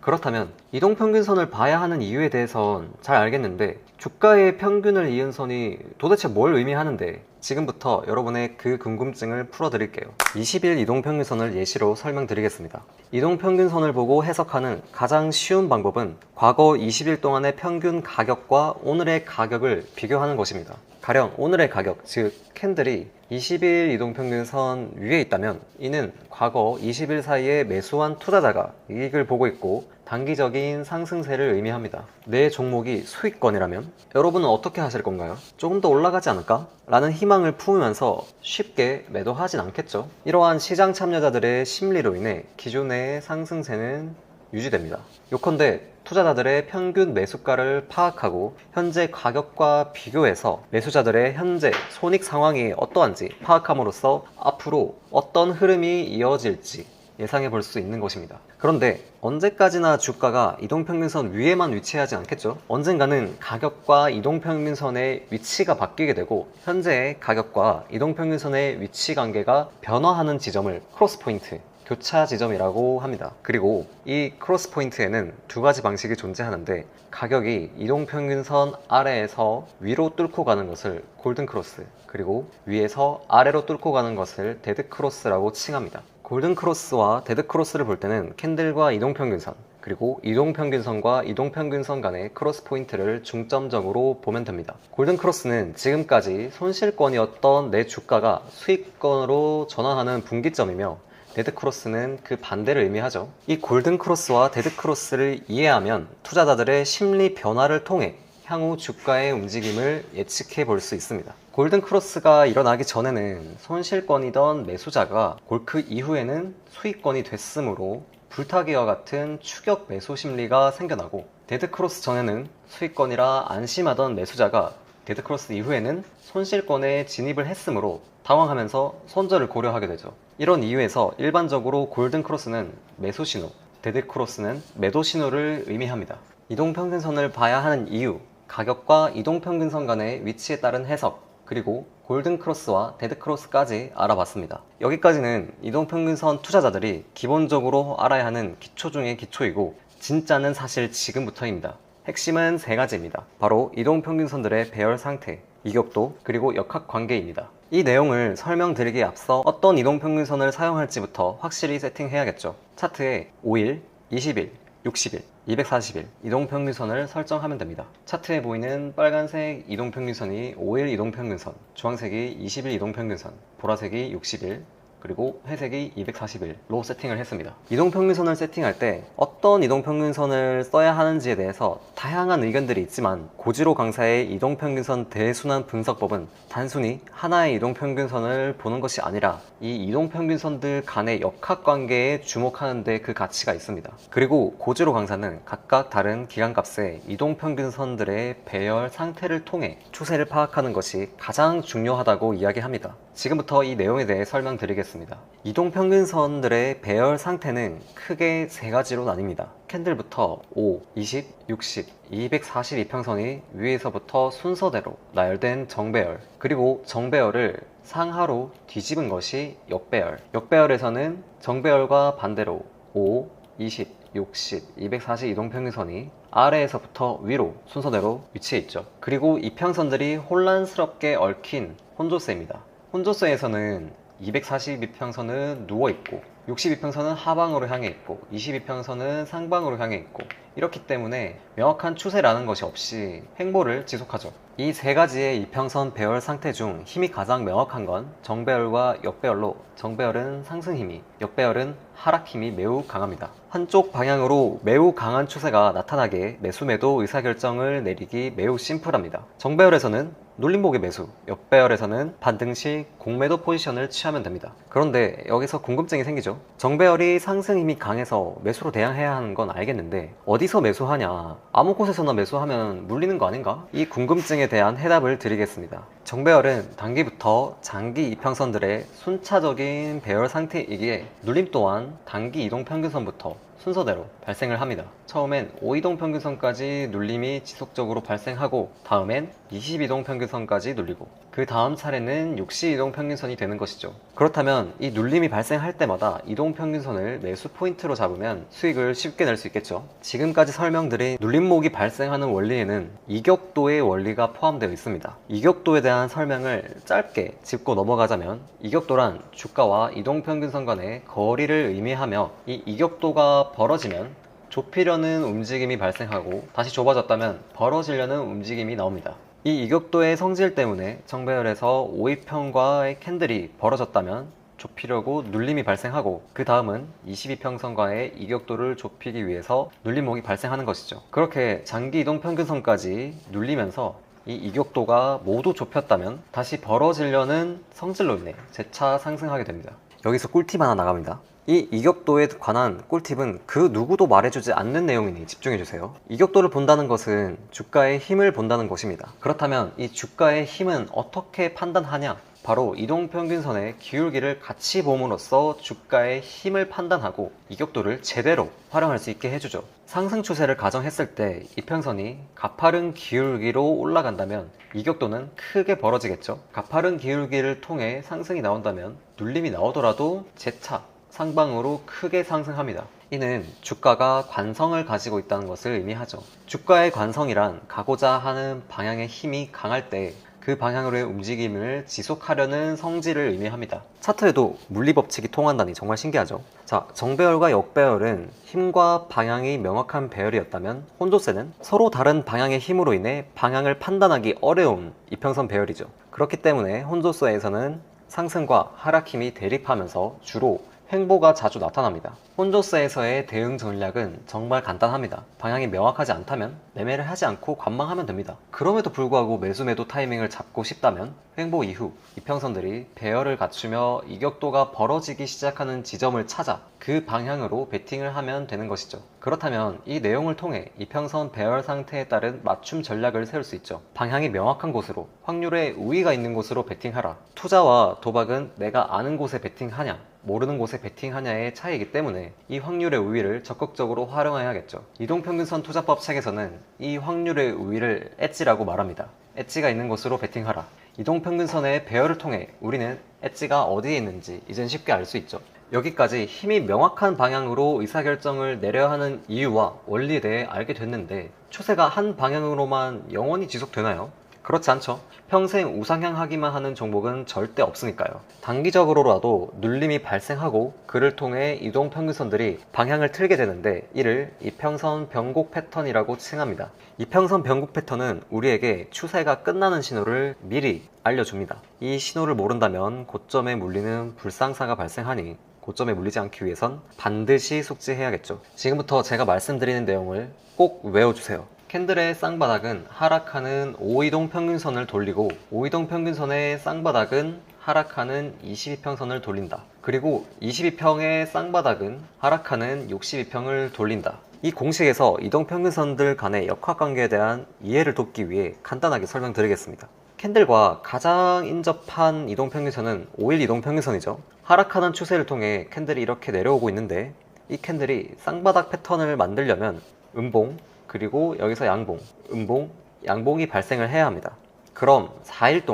그렇다면 이동평균선을 봐야 하는 이유에 대해선 잘 알겠는데 주가의 평균을 이은 선이 도대체 뭘 의미하는데 지금부터 여러분의 그 궁금증을 풀어드릴게요. 20일 이동평균선을 예시로 설명드리겠습니다. 이동평균선을 보고 해석하는 가장 쉬운 방법은 과거 20일 동안의 평균 가격과 오늘의 가격을 비교하는 것입니다. 가령 오늘의 가격, 즉 캔들이 20일 이동평균선 위에 있다면 이는 과거 20일 사이에 매수한 투자자가 이익을 보고 있고 단기적인 상승세를 의미합니다. 내 종목이 수익권이라면 여러분은 어떻게 하실 건가요? 조금 더 올라가지 않을까? 라는 희망을 품으면서 쉽게 매도하진 않겠죠. 이러한 시장 참여자들의 심리로 인해 기존의 상승세는 유지됩니다. 요컨대 투자자들의 평균 매수가를 파악하고 현재 가격과 비교해서 매수자들의 현재 손익 상황이 어떠한지 파악함으로써 앞으로 어떤 흐름이 이어질지 예상해 볼 수 있는 것입니다. 그런데 언제까지나 주가가 이동평균선 위에만 위치하지 않겠죠? 언젠가는 가격과 이동평균선의 위치가 바뀌게 되고 현재의 가격과 이동평균선의 위치 관계가 변화하는 지점을 크로스 포인트, 교차 지점이라고 합니다. 그리고 이 크로스 포인트에는 두 가지 방식이 존재하는데 가격이 이동평균선 아래에서 위로 뚫고 가는 것을 골든 크로스, 그리고 위에서 아래로 뚫고 가는 것을 데드 크로스라고 칭합니다. 골든 크로스와 데드 크로스를 볼 때는 캔들과 이동평균선, 그리고 이동평균선과 이동평균선 간의 크로스 포인트를 중점적으로 보면 됩니다. 골든 크로스는 지금까지 손실권이었던 내 주가가 수익권으로 전환하는 분기점이며 데드 크로스는 그 반대를 의미하죠. 이 골든 크로스와 데드 크로스를 이해하면 투자자들의 심리 변화를 통해 향후 주가의 움직임을 예측해 볼 수 있습니다. 골든 크로스가 일어나기 전에는 손실권이던 매수자가 골크 이후에는 수익권이 됐으므로 불타기와 같은 추격 매수 심리가 생겨나고, 데드 크로스 전에는 수익권이라 안심하던 매수자가 데드 크로스 이후에는 손실권에 진입을 했으므로 당황하면서 손절을 고려하게 되죠. 이런 이유에서 일반적으로 골든 크로스는 매수 신호, 데드 크로스는 매도 신호를 의미합니다. 이동평균선을 봐야 하는 이유, 가격과 이동평균선 간의 위치에 따른 해석, 그리고 골든 크로스와 데드 크로스까지 알아봤습니다. 여기까지는 이동평균선 투자자들이 기본적으로 알아야 하는 기초 중의 기초이고 진짜는 사실 지금부터입니다. 핵심은 세 가지입니다. 바로 이동평균선들의 배열 상태, 이격도, 그리고 역학관계입니다. 이 내용을 설명드리기에 앞서 어떤 이동평균선을 사용할지부터 확실히 세팅해야겠죠. 차트에 5일, 20일, 60일, 240일 이동평균선을 설정하면 됩니다. 차트에 보이는 빨간색 이동평균선이 5일 이동평균선, 주황색이 20일 이동평균선, 보라색이 60일, 그리고 회색이 240일로 세팅을 했습니다. 이동평균선을 세팅할 때 어떤 이동평균선을 써야 하는지에 대해서 다양한 의견들이 있지만 고지로 강사의 이동평균선 대순환 분석법은 단순히 하나의 이동평균선을 보는 것이 아니라 이 이동평균선들 간의 역학관계에 주목하는 데 그 가치가 있습니다. 그리고 고지로 강사는 각각 다른 기간값의 이동평균선들의 배열 상태를 통해 추세를 파악하는 것이 가장 중요하다고 이야기합니다. 지금부터 이 내용에 대해 설명드리겠습니다. 이동평균선들의 배열 상태는 크게 세 가지로 나뉩니다. 캔들부터 5, 20, 60, 242평선이 위에서부터 순서대로 나열된 정배열, 그리고 정배열을 상하로 뒤집은 것이 역배열. 역배열에서는 정배열과 반대로 5, 20, 60, 240 이동평균선이 아래에서부터 위로 순서대로 위치해 있죠. 그리고 이평선들이 혼란스럽게 얽힌 혼조세입니다. 혼조세에서는 242평선은 누워있고 62평선은 하방으로 향해 있고 22평선은 상방으로 향해 있고 이렇기 때문에 명확한 추세라는 것이 없이 횡보를 지속하죠. 이 세 가지의 이평선 배열 상태 중 힘이 가장 명확한 건 정배열과 역배열로 정배열은 상승 힘이, 역배열은 하락 힘이 매우 강합니다. 한쪽 방향으로 매우 강한 추세가 나타나게 매수 매도 의사결정을 내리기 매우 심플합니다. 정배열에서는 눌림목의 매수, 역배열에서는 반등 시 공매도 포지션을 취하면 됩니다. 그런데 여기서 궁금증이 생기죠. 정배열이 상승 힘이 강해서 매수로 대응해야 하는 건 알겠는데 어디서 매수하냐, 아무 곳에서나 매수하면 물리는 거 아닌가? 이 궁금증에 대한 해답을 드리겠습니다. 정배열은 단기부터 장기 이평선들의 순차적인 배열 상태이기에 눌림 또한 단기 이동평균선부터 순서대로 발생을 합니다. 처음엔 5이동 평균선까지 눌림이 지속적으로 발생하고 다음엔 22동 평균선까지 눌리고 그 다음 차례는 62동 평균선이 되는 것이죠. 그렇다면 이 눌림이 발생할 때마다 이동 평균선을 매수 포인트로 잡으면 수익을 쉽게 낼 수 있겠죠. 지금까지 설명드린 눌림목이 발생하는 원리에는 이격도의 원리가 포함되어 있습니다. 이격도에 대한 설명을 짧게 짚고 넘어가자면 이격도란 주가와 이동 평균선 간의 거리를 의미하며 이 이격도가 벌어지면 좁히려는 움직임이 발생하고 다시 좁아졌다면 벌어지려는 움직임이 나옵니다. 이 이격도의 성질 때문에 정배열에서 5위평과의 캔들이 벌어졌다면 좁히려고 눌림이 발생하고 그 다음은 22평선과의 이격도를 좁히기 위해서 눌림목이 발생하는 것이죠. 그렇게 장기 이동 평균선까지 눌리면서 이 이격도가 모두 좁혔다면 다시 벌어지려는 성질로 인해 재차 상승하게 됩니다. 여기서 꿀팁 하나 나갑니다. 이 이격도에 관한 꿀팁은 그 누구도 말해주지 않는 내용이니 집중해주세요. 이격도를 본다는 것은 주가의 힘을 본다는 것입니다. 그렇다면 이 주가의 힘은 어떻게 판단하냐? 바로 이동평균선의 기울기를 같이 봄으로써 주가의 힘을 판단하고 이격도를 제대로 활용할 수 있게 해주죠. 상승 추세를 가정했을 때 이평선이 가파른 기울기로 올라간다면 이격도는 크게 벌어지겠죠. 가파른 기울기를 통해 상승이 나온다면 눌림이 나오더라도 재차 상방으로 크게 상승합니다. 이는 주가가 관성을 가지고 있다는 것을 의미하죠. 주가의 관성이란 가고자 하는 방향의 힘이 강할 때 그 방향으로의 움직임을 지속하려는 성질을 의미합니다. 차트에도 물리법칙이 통한다니 정말 신기하죠. 자, 정배열과 역배열은 힘과 방향이 명확한 배열이었다면 혼조세는 서로 다른 방향의 힘으로 인해 방향을 판단하기 어려운 이평선 배열이죠. 그렇기 때문에 혼조세에서는 상승과 하락 힘이 대립하면서 주로 횡보가 자주 나타납니다. 혼조세에서의 대응 전략은 정말 간단합니다. 방향이 명확하지 않다면 매매를 하지 않고 관망하면 됩니다. 그럼에도 불구하고 매수 매도 타이밍을 잡고 싶다면 횡보 이후 이평선들이 배열을 갖추며 이격도가 벌어지기 시작하는 지점을 찾아 그 방향으로 베팅을 하면 되는 것이죠. 그렇다면 이 내용을 통해 이평선 배열 상태에 따른 맞춤 전략을 세울 수 있죠. 방향이 명확한 곳으로, 확률에 우위가 있는 곳으로 베팅하라. 투자와 도박은 내가 아는 곳에 베팅하냐 모르는 곳에 베팅하냐의 차이이기 때문에 이 확률의 우위를 적극적으로 활용해야겠죠. 이동평균선 투자법 책에서는 이 확률의 우위를 엣지라고 말합니다. 엣지가 있는 곳으로 베팅하라. 이동평균선의 배열을 통해 우리는 엣지가 어디에 있는지 이젠 쉽게 알 수 있죠. 여기까지 힘이 명확한 방향으로 의사결정을 내려야 하는 이유와 원리에 대해 알게 됐는데 추세가 한 방향으로만 영원히 지속되나요? 그렇지 않죠. 평생 우상향하기만 하는 종목은 절대 없으니까요. 단기적으로라도 눌림이 발생하고 그를 통해 이동평균선들이 방향을 틀게 되는데 이를 이평선 변곡 패턴이라고 칭합니다. 이평선 변곡 패턴은 우리에게 추세가 끝나는 신호를 미리 알려줍니다. 이 신호를 모른다면 고점에 물리는 불상사가 발생하니 고점에 물리지 않기 위해선 반드시 숙지해야겠죠. 지금부터 제가 말씀드리는 내용을 꼭 외워주세요. 캔들의 쌍바닥은 하락하는 5이동 평균선을 돌리고 5이동 평균선의 쌍바닥은 하락하는 22평선을 돌린다. 그리고 22평의 쌍바닥은 하락하는 62평을 돌린다. 이 공식에서 이동평균선들 간의 역학관계에 대한 이해를 돕기 위해 간단하게 설명드리겠습니다. 캔들과 가장 인접한 이동평균선은 5일 이동평균선이죠. 하락하는 추세를 통해 캔들이 이렇게 내려오고 있는데 이 캔들이 쌍바닥 패턴을 만들려면 음봉, 그리고 여기서 양봉, 음봉, 양봉이 발생을 해야 합니다. 그럼 4일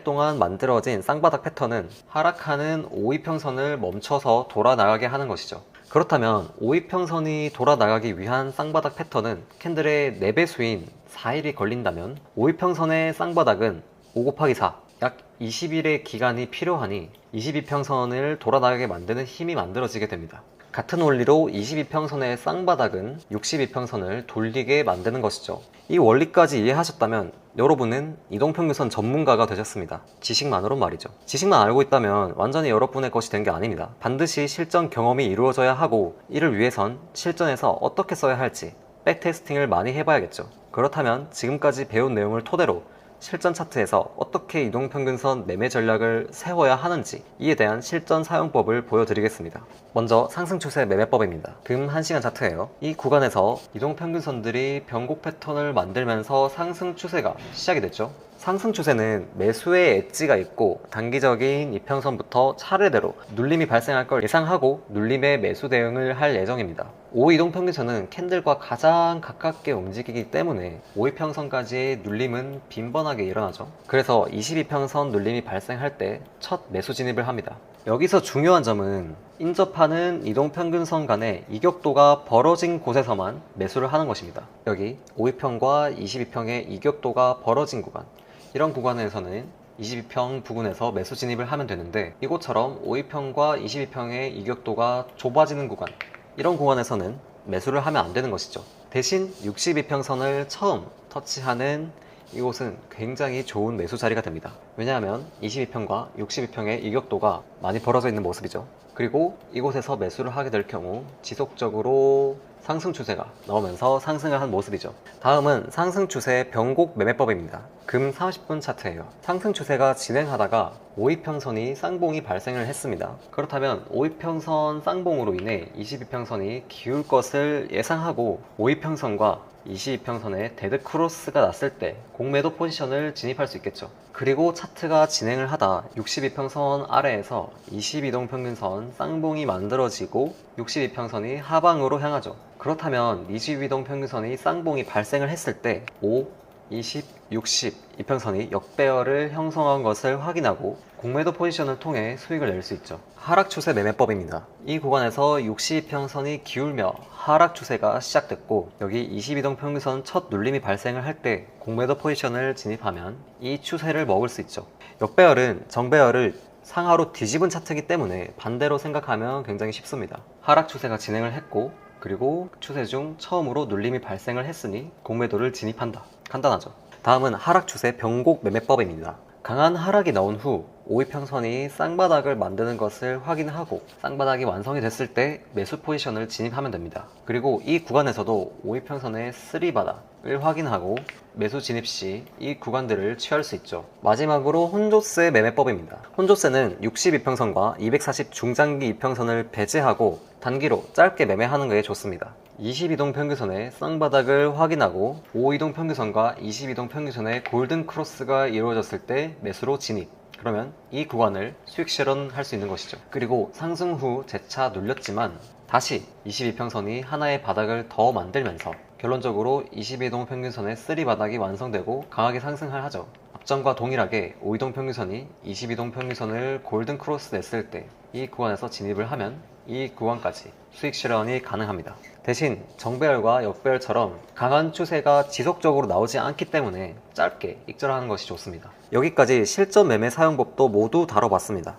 동안 만들어진 쌍바닥 패턴은 하락하는 5이평선을 멈춰서 돌아 나가게 하는 것이죠. 그렇다면 5이평선이 돌아 나가기 위한 쌍바닥 패턴은 캔들의 4배수인 4일이 걸린다면 5이평선의 쌍바닥은 5 곱하기 4, 약 20일의 기간이 필요하니 22평선을 돌아 나가게 만드는 힘이 만들어지게 됩니다. 같은 원리로 22평선의 쌍바닥은 62평선을 돌리게 만드는 것이죠. 이 원리까지 이해하셨다면 여러분은 이동평균선 전문가가 되셨습니다. 지식만으론 말이죠. 지식만 알고 있다면 완전히 여러분의 것이 된 게 아닙니다. 반드시 실전 경험이 이루어져야 하고 이를 위해선 실전에서 어떻게 써야 할지 백테스팅을 많이 해봐야겠죠. 그렇다면 지금까지 배운 내용을 토대로 실전 차트에서 어떻게 이동평균선 매매 전략을 세워야 하는지 이에 대한 실전 사용법을 보여드리겠습니다. 먼저 상승추세 매매법입니다. 금 1시간 차트예요. 이 구간에서 이동평균선들이 변곡 패턴을 만들면서 상승 추세가 시작이 됐죠. 상승 추세는 매수의 엣지가 있고 단기적인 이평선부터 차례대로 눌림이 발생할 걸 예상하고 눌림의 매수 대응을 할 예정입니다. 5이동평균선은 캔들과 가장 가깝게 움직이기 때문에 5이평선까지의 눌림은 빈번하게 일어나죠. 그래서 22평선 눌림이 발생할 때 첫 매수 진입을 합니다. 여기서 중요한 점은 인접하는 이동평균선 간의 이격도가 벌어진 곳에서만 매수를 하는 것입니다. 여기 5위평과 22평의 이격도가 벌어진 구간, 이런 구간에서는 22평 부근에서 매수 진입을 하면 되는데, 이곳처럼 5위평과 22평의 이격도가 좁아지는 구간, 이런 구간에서는 매수를 하면 안 되는 것이죠. 대신 62평선을 처음 터치하는 이곳은 굉장히 좋은 매수 자리가 됩니다. 왜냐하면 22평과 62평의 이격도가 많이 벌어져 있는 모습이죠. 그리고 이곳에서 매수를 하게 될 경우 지속적으로 상승 추세가 나오면서 상승을 한 모습이죠. 다음은 상승 추세 변곡 매매법입니다. 금 30분 차트예요. 상승 추세가 진행하다가 5이평선이 쌍봉이 발생을 했습니다. 그렇다면 5이평선 쌍봉으로 인해 22평선이 기울 것을 예상하고 5이평선과 22평선에 데드 크로스가 났을 때 공매도 포지션을 진입할 수 있겠죠. 그리고 차트가 진행을 하다 62평선 아래에서 22동 평균선 쌍봉이 만들어지고 62평선이 하방으로 향하죠. 그렇다면 22동 평균선이 쌍봉이 발생을 했을 때 5, 20, 60 이평선이 역배열을 형성한 것을 확인하고 공매도 포지션을 통해 수익을 낼 수 있죠. 하락 추세 매매법입니다. 이 구간에서 62평선이 기울며 하락 추세가 시작됐고, 여기 22동 평균선 첫 눌림이 발생을 할 때 공매도 포지션을 진입하면 이 추세를 먹을 수 있죠. 역배열은 정배열을 상하로 뒤집은 차트이기 때문에 반대로 생각하면 굉장히 쉽습니다. 하락 추세가 진행을 했고, 그리고 추세 중 처음으로 눌림이 발생을 했으니 공매도를 진입한다. 간단하죠. 다음은 하락 추세 변곡 매매법입니다. 강한 하락이 나온 후 5이평선이 쌍바닥을 만드는 것을 확인하고 쌍바닥이 완성이 됐을 때 매수 포지션을 진입하면 됩니다. 그리고 이 구간에서도 5이평선의 3바닥을 확인하고 매수 진입 시 이 구간들을 취할 수 있죠. 마지막으로 혼조세 매매법입니다. 혼조세는 62평선과 240 중장기 이평선을 배제하고 단기로 짧게 매매하는 게 좋습니다. 22동 평균선의 쌍바닥을 확인하고 5이동 평균선과 22동 평균선의 골든 크로스가 이루어졌을 때 매수로 진입. 그러면 이 구간을 수익 실현할 수 있는 것이죠. 그리고 상승 후 재차 눌렸지만 다시 22평선이 하나의 바닥을 더 만들면서 결론적으로 22동 평균선의 3바닥이 완성되고 강하게 상승을 하죠. 앞전과 동일하게 5이동 평균선이 22동 평균선을 골든 크로스 냈을 때 이 구간에서 진입을 하면 이 구간까지 수익 실현이 가능합니다. 대신 정배열과 역배열처럼 강한 추세가 지속적으로 나오지 않기 때문에 짧게 익절하는 것이 좋습니다. 여기까지 실전 매매 사용법도 모두 다뤄봤습니다.